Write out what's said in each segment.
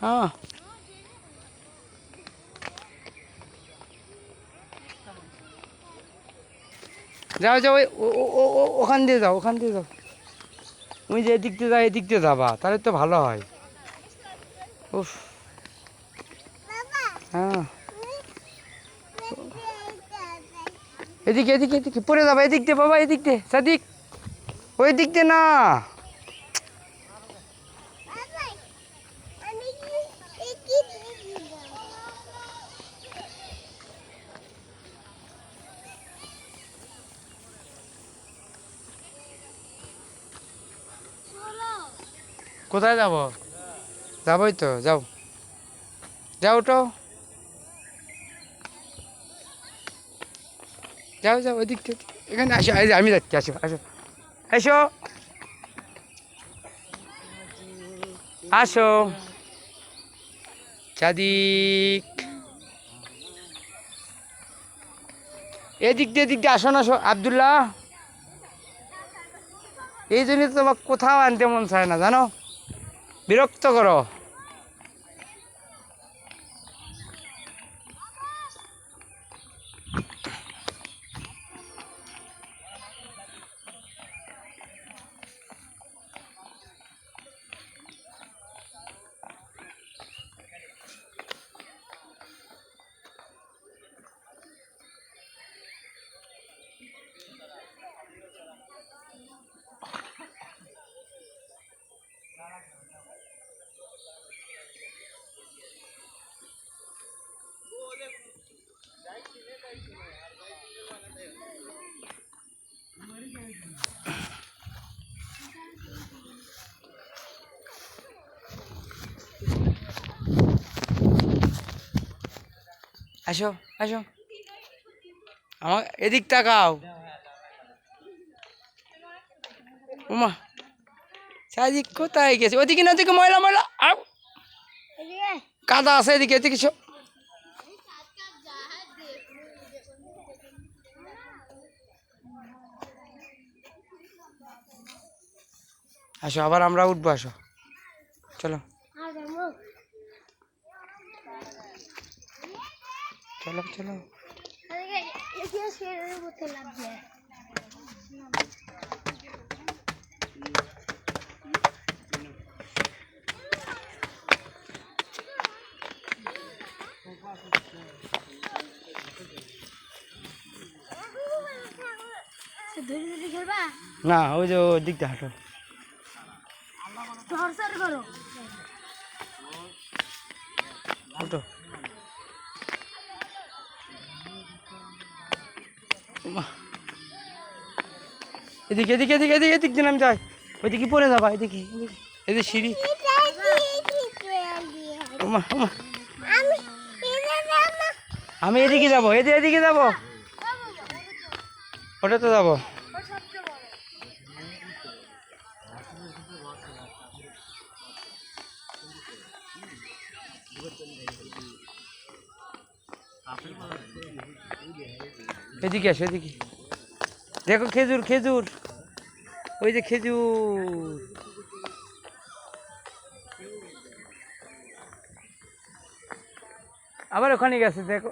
হ্যাঁ যাও যাও ওখান দিয়ে যাও, ওখান দিয়ে যাও। তুমি যে এদিক দিয়ে যাও, এদিক দিয়ে যাবা, তাহলে তো ভালো হয়। উফ। হ্যাঁ এদিকে এদিকে এদিকে পড়ে যাবা, এদিক দিয়ে বাবা, এদিক দিয়ে সাদিক, ওই দিক দিয়ে না। কোথায় যাব? যাবোই তো, যাও যাও তো, যাও যাও ওই দিক থেকে। এখানে আসো, এই যে আমি যাচ্ছি, আসো আসো এসো, আসো সাদিক, এদিক দিয়ে, এদিক দিয়ে আসো না, আসো আবদুল্লাহ। এই জন্য তো তোমাকে কোথাও আনতে মন চায় না, জানো, বিরক্ত করো। আসো আসো, আমার এদিক তাকাও। উমা সাদিক কোথায় গেছে? ওদিকে না, ওদিকে ময়লা ময়লা, আও কাদা আছে, এদিকে এদিকে এসো। আসো আবার আমরা উঠবো, আসো চলো চলো চলো। না ওই যে ওই দিকটা হাঁটো, হাঁটো। এদিকে এদিকে এদিকে এদিকে এদিক দিন আমি যাই, ওইদিকে পড়ে যাবা, এদিকে এদিকে সিঁড়ি। ওমা ওমা, আমি এদিকে যাবো, এদিকে এদিকে যাবো, ওটা তো যাবো। এদিকে আসো, এদিকে দেখো খেজুর, খেজুর, ওই যে খেজুর। আবার ওখানে গেছে দেখো।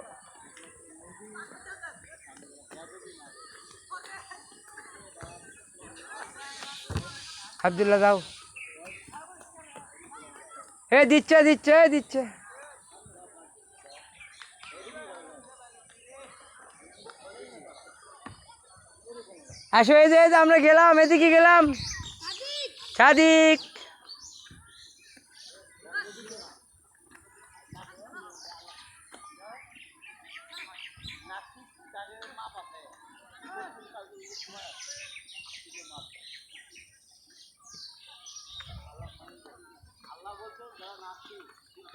আব্দুল্লাহ যাও, এ দিচ্ছে দিচ্ছে দিচ্ছে। আসো, এই যে আমরা গেলাম, এদিকে গেলাম সাদিক।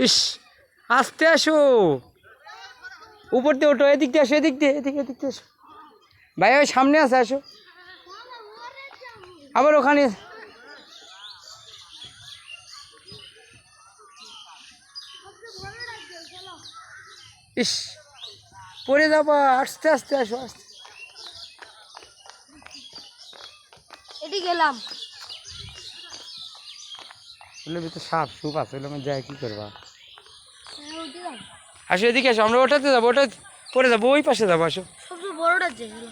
ইস আস্তে আসো, উপর দিয়ে ওঠো, এদিক দিয়ে আসো, এদিক দিয়ে, এদিকে এদিক দিয়ে আসো ভাই, ওই সামনে আছে, আসো আবার ওখানে। ইস পড়ে যাবা, আস্তে আস্তে আসো, আস্তে। এটি গেলাম, ওগুলোর ভিতরে সাপ সুপ আছে, ওগুলো আমার যায় কী করবা। আসো এদিকে আসো, আমরা ওটাতে যাবো, ওটা পরে যাবো, ওই পাশে যাবো, আসো। সবচেয়ে বড়টা যেগুলো